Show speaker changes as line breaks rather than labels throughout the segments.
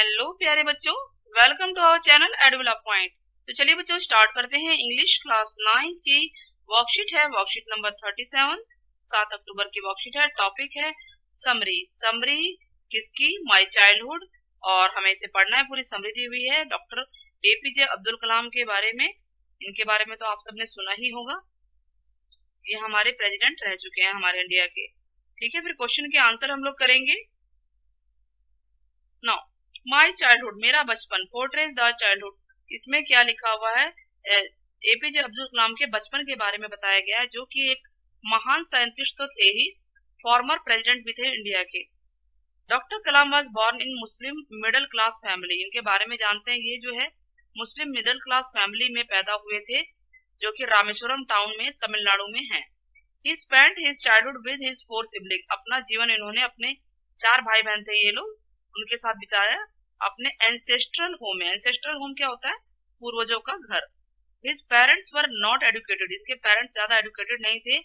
Hello प्यारे बच्चों, welcome to our channel एडविला पॉइंट। तो चलिए बच्चों स्टार्ट करते हैं। इंग्लिश क्लास 9 की वर्कशीट है, वर्कशीट नंबर 37, 7 अक्टूबर की वर्कशीट है। टॉपिक है समरी। समरी किसकी? My childhood. और हमें इसे पढ़ना है, पूरी समरी दी हुई है डॉक्टर एपीजे अब्दुल कलाम के बारे में। इनके बारे में तो आप सबने सुना ही होगा, ये हमारे प्रेसिडेंट रह चुके हैं हमारे इंडिया के। ठीक है, फिर क्वेश्चन के आंसर हम लोग करेंगे। नाउ माई चाइल्डहुड, मेरा बचपन। पोर्ट्रेज द चाइल्डहुड, इसमें क्या लिखा हुआ है? एपीजे अब्दुल कलाम के बचपन के बारे में बताया गया है, जो कि एक महान साइंटिस्ट तो थे ही, फॉर्मर प्रेसिडेंट भी थे इंडिया के। Doctor Kalam was born in Muslim middle class family. इनके बारे में जानते हैं, ये जो है मुस्लिम मिडिल क्लास फैमिली में पैदा हुए थे, जो कि रामेश्वरम टाउन में तमिलनाडु में है। ही spent his childhood with his 4 sibling, अपना जीवन इन्होंने अपने 4 भाई बहन थे ये लोग, उनके साथ बिताया अपने एंसेस्ट्रल होम में। एंसेस्ट्रल होम क्या होता है? पूर्वजों का घर। His parents were not educated, इसके पेरेंट्स ज्यादा एजुकेटेड नहीं थे,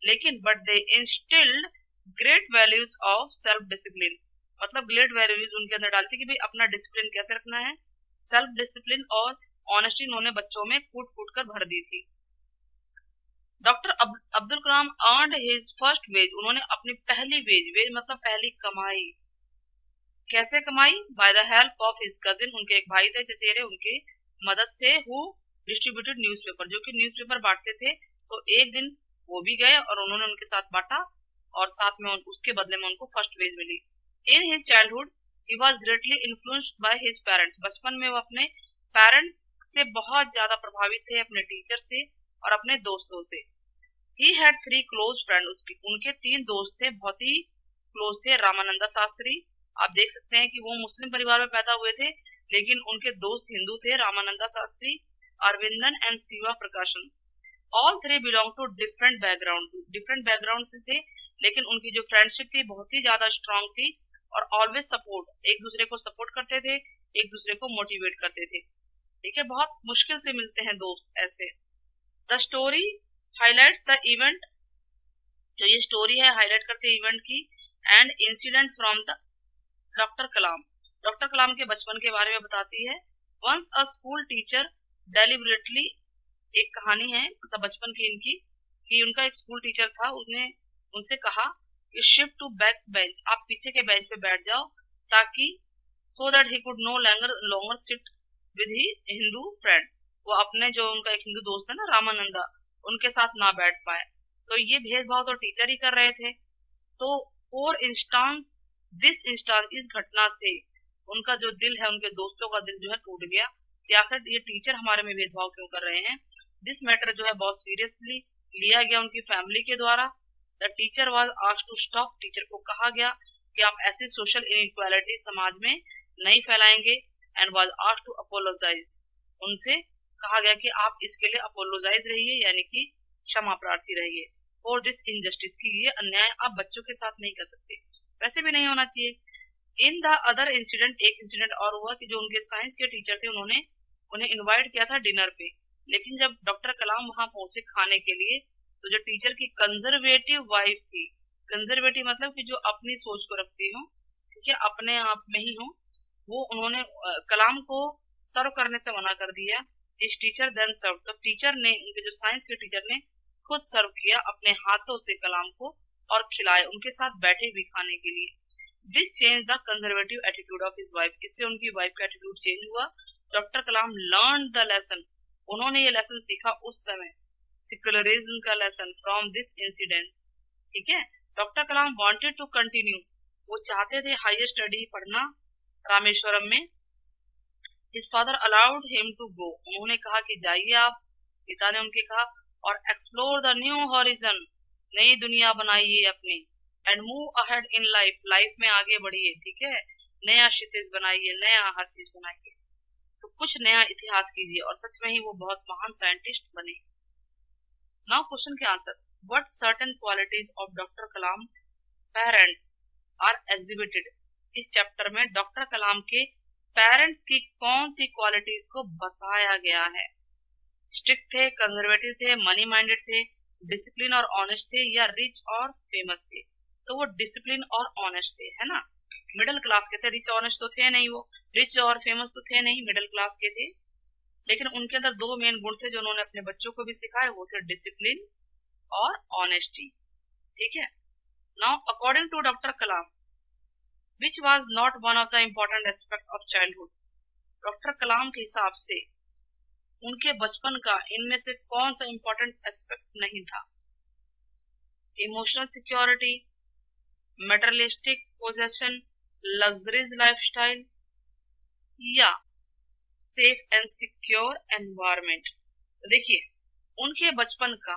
लेकिन but they instilled great values of self discipline, मतलब ग्रेट वैल्यूज उनके अंदर डालती कि भाई अपना डिसिप्लिन कैसे रखना है, सेल्फ डिसिप्लिन और ऑनेस्टी इन्होंने बच्चों में कूट कूट कर भर दी थी। Doctor Abdul Kalam earned his first veg, उन्होंने अपनी पहली वेज, वेज मतलब पहली कमाई, कैसे कमाई? By the help of his cousin, उनके एक भाई थे चचेरे, उनके मदद से, हु डिस्ट्रीब्यूटेड न्यूज़पेपर, जो कि न्यूज़पेपर बांटते थे। तो एक दिन वो भी गए और उन्होंने उनके साथ बांटा, और साथ में उसके बदले में उनको फर्स्ट वेज मिली। In his childhood he was greatly influenced by his parents, बचपन में वो अपने पेरेंट्स से बहुत ज्यादा प्रभावित थे, अपने टीचर से और अपने दोस्तों से। ही हैड 3 क्लोज फ्रेंड, उनके 3 दोस्त थे, बहुत ही क्लोज थे। रामानंदा शास्त्री, आप देख सकते हैं कि वो मुस्लिम परिवार में पैदा हुए थे, लेकिन उनके दोस्त हिंदू थे, Ramananda Shastri, Aravindan and Shiva Prakashan. All 3 belong to different background से थे, लेकिन उनकी जो फ्रेंडशिप थी बहुत ही ज्यादा स्ट्रांग थी, और ऑलवेज सपोर्ट, एक दूसरे को सपोर्ट करते थे, एक दूसरे को मोटिवेट करते थे। ठीक है, बहुत मुश्किल से मिलते हैं दोस्त ऐसे। The story highlights the event, जो ये स्टोरी है हाईलाइट करते इवेंट की, and incident from the doctor Kalam के बचपन के बारे में बताती है। Once a school teacher deliberately, एक कहानी है मतलब बचपन की इनकी, कि उनका एक स्कूल टीचर था, उसने उनसे कहा कि शिफ्ट टू बैक बेंच, आप पीछे के बेंच पे बैठ जाओ, ताकि so that he could no longer sit with he Hindu friend, वो अपने जो उनका एक हिंदू दोस्त है ना रामानंदा, उनके साथ ना बैठ पाए। तो ये भेदभाव तो टीचर ही कर रहे थे। तो फॉर इंस्टांस, इस घटना से उनका जो दिल है, उनके दोस्तों का दिल जो है टूट गया कि आखिर ये टीचर हमारे में भेदभाव क्यों कर रहे हैं। दिस मैटर जो है बहुत सीरियसली लिया गया उनकी फैमिली के द्वारा। The teacher was asked to stop, teacher को कहा गया कि आप ऐसी सोशल इनइक्वालिटी समाज में नहीं फैलाएंगे, and was asked to apologize, उनसे कहा गया कि आप इसके लिए अपोलोजाइज रहिए, यानी कि क्षमा प्रार्थी रहिए, फॉर दिस इनजस्टिस, की ये अन्याय आप बच्चों के साथ नहीं कर सकते, वैसे भी नहीं होना चाहिए। इन द अदर इंसिडेंट, एक इंसिडेंट और हुआ कि जो उनके साइंस के टीचर थे, उन्होंने उन्हें इनवाइट किया था डिनर पे, लेकिन जब डॉक्टर कलाम वहां पहुंचे खाने के लिए, तो जो टीचर की कंजर्वेटिव वाइफ थी, कंजर्वेटिव मतलब कि जो अपनी सोच को रखती हो, ठीक है, अपने आप में ही हो, वो उन्होंने कलाम को सर्व करने से मना कर दिया। इस टीचर देन सर्व, तो टीचर ने, उनके जो साइंस के टीचर ने खुद सर्व किया अपने हाथों से कलाम को, और खिलाए, उनके साथ बैठे भी खाने के लिए। This change the conservative attitude of his wife, इससे उनकी वाइफ का एटीट्यूड चेंज हुआ। Doctor Kalam learn the lesson, उन्होंने ये लेसन सीखा उस समय, सेक्युलरिज्म का लेसन फ्रॉम दिस इंसिडेंट। ठीक है, doctor Kalam wanted to continue, वो चाहते थे हायर स्टडी पढ़ना रामेश्वरम में। His father allowed him to go, उन्होंने कहा कि जाइए आप, पिता ने उनके कहा, और एक्सप्लोर द न्यू हॉरिजन, नई दुनिया बनाइए अपनी, and move ahead in life, life में आगे बढ़िए, ठीक है, नया क्षितिज बनाइए, नया हर चीज बनाइए, तो कुछ नया इतिहास कीजिए, और सच में ही वो बहुत महान साइंटिस्ट बने। नाउ क्वेश्चन के answer, what certain qualities of doctor Kalam parents are exhibited, इस चैप्टर में डॉक्टर कलाम के पेरेंट्स की कौन सी क्वालिटीज को बताया गया है? स्ट्रिक्ट थे, कंजर्वेटिव थे, मनी माइंडेड थे, डिसिप्लिन और ऑनेस्ट थे, या रिच और फेमस थे? तो वो डिसिप्लिन और ऑनेस्ट थे, है ना। मिडिल क्लास के थे, रिच ऑनेस्ट तो थे नहीं वो, रिच और फेमस तो थे नहीं, मिडिल क्लास के थे, लेकिन उनके अंदर दो मेन गुण थे जो उन्होंने अपने बच्चों को भी सिखाए, वो थे डिसिप्लिन और ऑनेस्टी। ठीक है। Now according to doctor Kalam, which was not one of the important aspect of childhood, doctor Kalam के हिसाब से उनके बचपन का इनमें से कौन सा इम्पोर्टेंट एस्पेक्ट नहीं था? Emotional security, materialistic possession, luxuries lifestyle, या सेफ एंड सिक्योर एनवायरमेंट। तो देखिए, उनके बचपन का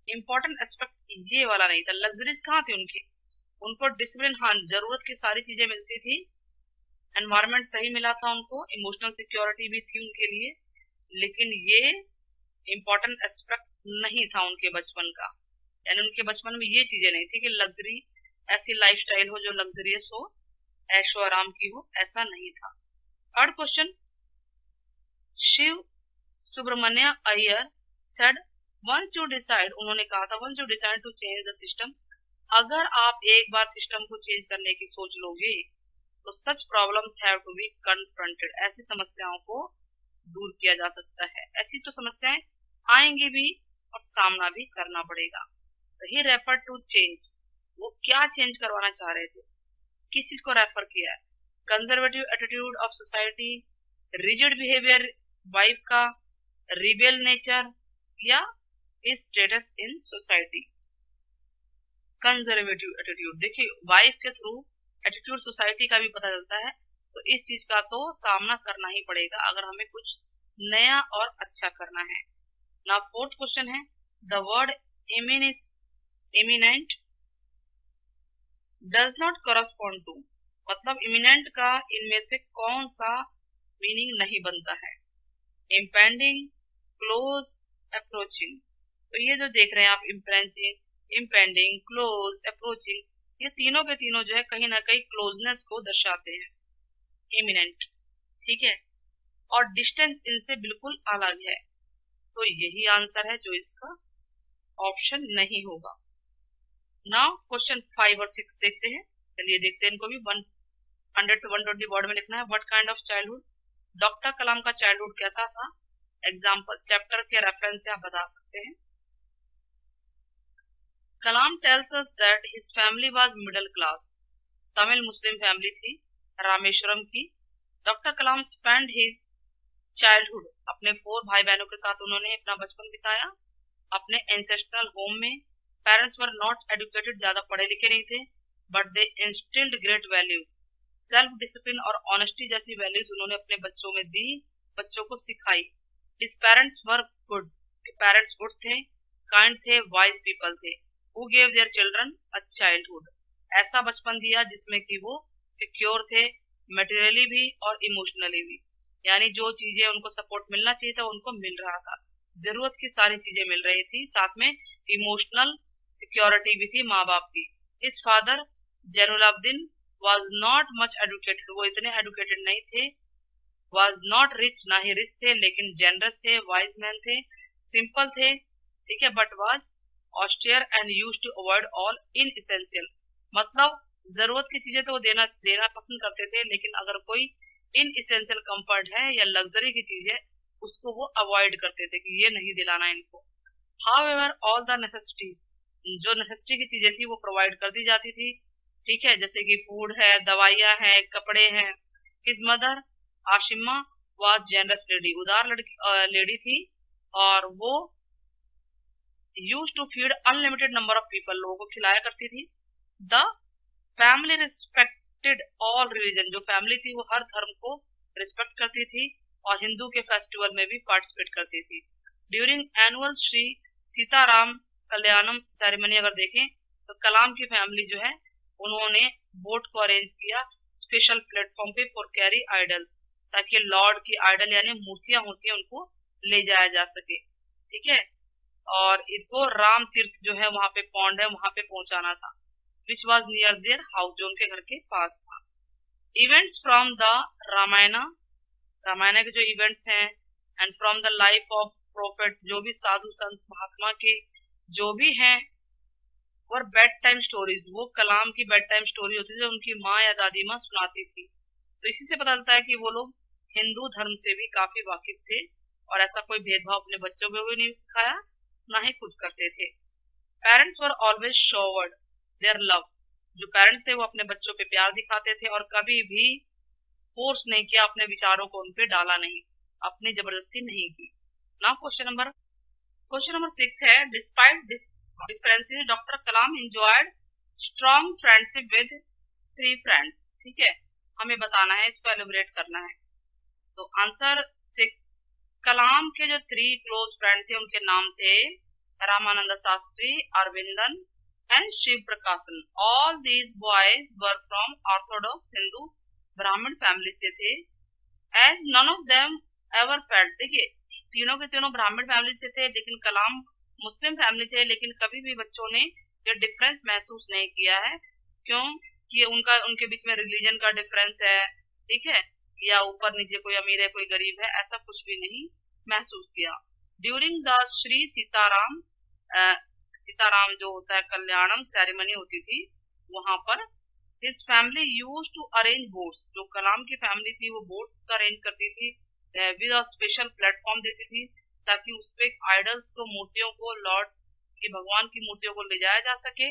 इम्पोर्टेंट एस्पेक्ट ये वाला नहीं था। लग्जरीज कहाँ थी उनकी? उनको डिसिप्लिन, हाँ, जरूरत की सारी चीजें मिलती थी, एनवायरमेंट सही मिला था उनको, इमोशनल सिक्योरिटी भी थी उनके लिए, लेकिन ये इम्पोर्टेंट एस्पेक्ट नहीं था उनके बचपन का। यानी उनके बचपन में ये चीजें नहीं थी कि लग्जरी, ऐसी लाइफस्टाइल हो जो लग्जरियस हो, ऐशो आराम की हो, ऐसा नहीं था। Third question, Shiv Subramanya Iyer said once you decide, उन्होंने कहा था once you decide to change the system, अगर आप एक बार सिस्टम को चेंज करने की सोच लोगे तो such problems have to be confronted, ऐसी समस्याओं को दूर किया जा सकता है। ऐसी तो समस्याएं आएंगी भी और सामना भी करना पड़ेगा। तो ही रेफर टू चेंज, वो क्या चेंज करवाना चाह रहे थे, किस चीज को रेफर किया है? Conservative attitude of society, rigid behaviour wife का, रिबेल नेचर, या status in society. Conservative attitude, देखिए वाइफ के थ्रू एटीट्यूड सोसाइटी का भी पता चलता है, तो इस चीज का तो सामना करना ही पड़ेगा अगर हमें कुछ नया और अच्छा करना है। ना फोर्थ क्वेश्चन है, the word eminent does not correspond to, मतलब इमिनेंट का इनमें से कौन सा मीनिंग नहीं बनता है? Impending, close, approaching. तो ये जो देख रहे हैं आप, इम्पेंडिंग, क्लोज, अप्रोचिंग, ये तीनों के तीनों जो है कहीं ना कहीं क्लोजनेस को दर्शाते हैं, इमिनेंट। ठीक है, और डिस्टेंस इनसे बिल्कुल अलग है, तो यही आंसर है जो इसका ऑप्शन नहीं होगा। नाउ क्वेश्चन 5 और 6 देखते हैं। चलिए देखते हैं इनको भी। 100 से 120 वर्ड में लिखना है। What kind of childhood, doctor Kalam का चाइल्डहुड कैसा था? एग्जाम्पल चैप्टर के रेफरेंस से आप बता सकते हैं। Kalam tells us that his family was middle class, Tamil Muslim family थी, रामेश्वरम की। Doctor Kalam spend his childhood, अपने 4 भाई बहनों के साथ उन्होंने अपना बचपन बिताया अपने एंसेस्ट्रल होम में। पेरेंट्स वर नॉट एजुकेटेड, ज्यादा पढ़े लिखे नहीं थे, but they instilled great values, self discipline और ऑनेस्टी जैसी वैल्यूज उन्होंने अपने बच्चों में दी, बच्चों को सिखाई। His parents were good, parents good थे, काइंड थे, वाइज पीपल थे। Who gave their children a childhood, ऐसा बचपन दिया जिसमें कि वो सिक्योर थे, मटेरियली भी और इमोशनली भी, यानी जो चीजें उनको सपोर्ट मिलना चाहिए था उनको मिल रहा था, जरूरत की सारी चीजें मिल रही थी, साथ में इमोशनल सिक्योरिटी भी थी माँ बाप की। His father Jainulabdeen was not much educated, वो इतने एडुकेटेड नहीं थे, वाज नॉट रिच, ना ही रिच थे, लेकिन जेनरस थे, वाइज मैन थे, सिंपल थे, ठीक है, but was austere and used to avoid all inessential, मतलब जरूरत की चीजें तो वो देना पसंद करते थे, लेकिन अगर कोई इनएसेंशियल कंफर्ट है या लग्जरी की चीज है उसको वो अवॉइड करते थे कि ये नहीं दिलाना इनको। हाउएवर ऑल द नेसेसिटीज, जो नेसेसिटी की चीजें थी वो प्रोवाइड कर दी जाती थी, ठीक है, जैसे कि फूड है, दवाइयाँ हैं, कपड़े हैं। His mother Ashima was generous lady, उदार लेडी थी, और वो used to feed unlimited number of people, लोगों को खिलाया करती थी। The family respected all religion, जो फैमिली थी वो हर धर्म को रिस्पेक्ट करती थी और हिंदू के फेस्टिवल में भी पार्टिसिपेट करती थी। During annual Shri Sitaram Kalyanam ceremony अगर देखें तो कलाम की फैमिली जो है उन्होंने बोट को अरेंज किया स्पेशल प्लेटफॉर्म पे फॉर कैरी आइडल्स, ताकि लॉर्ड की आइडल यानी मूर्तियां होती है उनको ले जाया जा सके, ठीक है, और इसको राम तीर्थ जो है वहां पे पॉन्ड है वहां पे पहुंचाना था, which was near their house, जो उनके घर के पास था। इवेंट्स फ्रॉम द रामायण के जो इवेंट्स हैं and from the life of prophet, जो भी साधु संत महात्मा के जो भी हैं, और बेड टाइम स्टोरीज, वो कलाम की बेड टाइम स्टोरी होती थी जो उनकी माँ या दादी माँ सुनाती थी, तो इसी से पता चलता है कि वो लोग हिंदू धर्म से भी काफी वाकिफ थे और ऐसा कोई भेदभाव अपने बच्चों को भी नहीं सिखाया, ना ही खुद करते थे। Parents were always showered their love, जो पेरेंट्स थे वो अपने बच्चों पे प्यार दिखाते थे और कभी भी फोर्स नहीं किया, अपने विचारों को उन पे डाला नहीं, अपनी जबरदस्ती नहीं की ना। क्वेश्चन नंबर 6 है, despite differences doctor Kalam enjoyed strong friendship with 3 friends. ठीक है, हमें बताना है, इसको एलिब्रेट करना है। तो आंसर 6, कलाम के जो 3 क्लोज फ्रेंड थे उनके नाम थे Ramanand Shastri, Aravindan and Shiva Prakashan. All these boys were from orthodox Hindu Brahmin family से थे। As none of them ever felt, देखिए तीनों के तीनों ब्राह्मण फैमिली से थे, लेकिन कलाम मुस्लिम फैमिली थे, लेकिन कभी भी बच्चों ने ये डिफरेंस महसूस नहीं किया है। क्यों? कि उनके बीच में रिलीजन का डिफरेंस है, ठीक है, या ऊपर नीचे कोई अमीर है कोई गरीब है, ऐसा कुछ भी नहीं महसूस किया। ड्यूरिंग द श्री सीताराम जो होता है कल्याणम सेरेमनी होती थी, वहां पर his family used to arrange boats, जो कलाम की फैमिली थी वो बोट्स का अरेंज करती थी विद अ स्पेशल प्लेटफॉर्म देती थी, ताकि उस पे आइडल्स को, मूर्तियों को, लॉर्ड की भगवान की मूर्तियों को ले जाया जा सके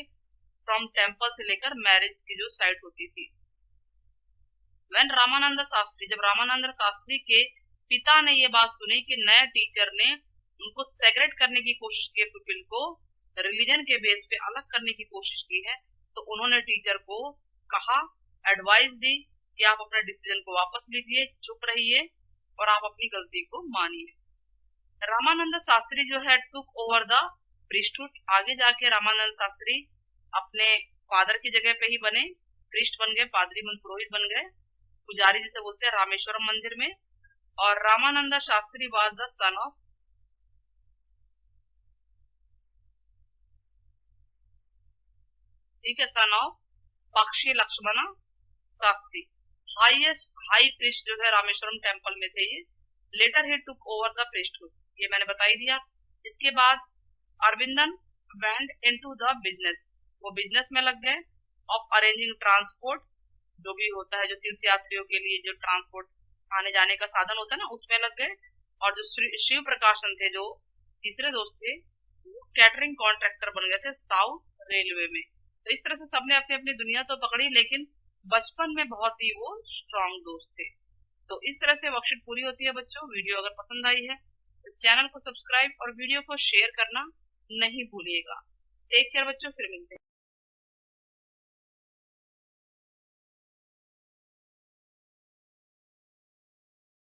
फ्रॉम टेम्पल से लेकर मैरिज की जो साइट होती थी। व्हेन रामानंद शास्त्री, जब रामानंद शास्त्री के पिता ने ये बात सुनी कि नए टीचर ने उनको सेग्रेट करने की कोशिश की, पीपल को रिलीजन के बेस पे अलग करने की कोशिश की है, तो उन्होंने टीचर को कहा, एडवाइस दी कि आप अपने डिसीजन को वापस लीजिए, चुप रहिए और आप अपनी गलती को मानिए। रामानंद शास्त्री जो है टुक ओवर द प्रीस्टहुड, आगे जाके रामानंद शास्त्री अपने फादर की जगह पे ही बने, प्रीस्ट बन गए, पादरी पुरोहित बन गए, पुजारी जिसे बोलते हैं रामेश्वरम मंदिर में। और Ramanand Shastri was the son of, ठीक है, सन ऑफ पक्षी लक्ष्मण शास्त्री, हाई प्रीस्ट जो है रामेश्वरम टेम्पल में थे ये। Later he took over the priesthood, ये मैंने बता ही दिया। इसके बाद Aravindan went into the business, वो बिजनेस में लग गए, ऑफ अरेंजिंग ट्रांसपोर्ट, जो भी होता है जो तीर्थ यात्रियों के लिए जो ट्रांसपोर्ट आने जाने का साधन होता है ना, उसमें लग गए। और जो शिव प्रकाशन थे, जो तीसरे दोस्त थे, वो कैटरिंग कॉन्ट्रैक्टर बन गए थे साउथ रेलवे में। तो इस तरह से सबने अपनी अपनी दुनिया तो पकड़ी, लेकिन बचपन में बहुत ही वो स्ट्रॉन्ग दोस्त थे। तो इस तरह से वर्कशीट पूरी होती है बच्चों। वीडियो अगर पसंद आई है तो चैनल को सब्सक्राइब और वीडियो को शेयर करना नहीं भूलिएगा। टेक केयर बच्चों, फिर मिलते हैं।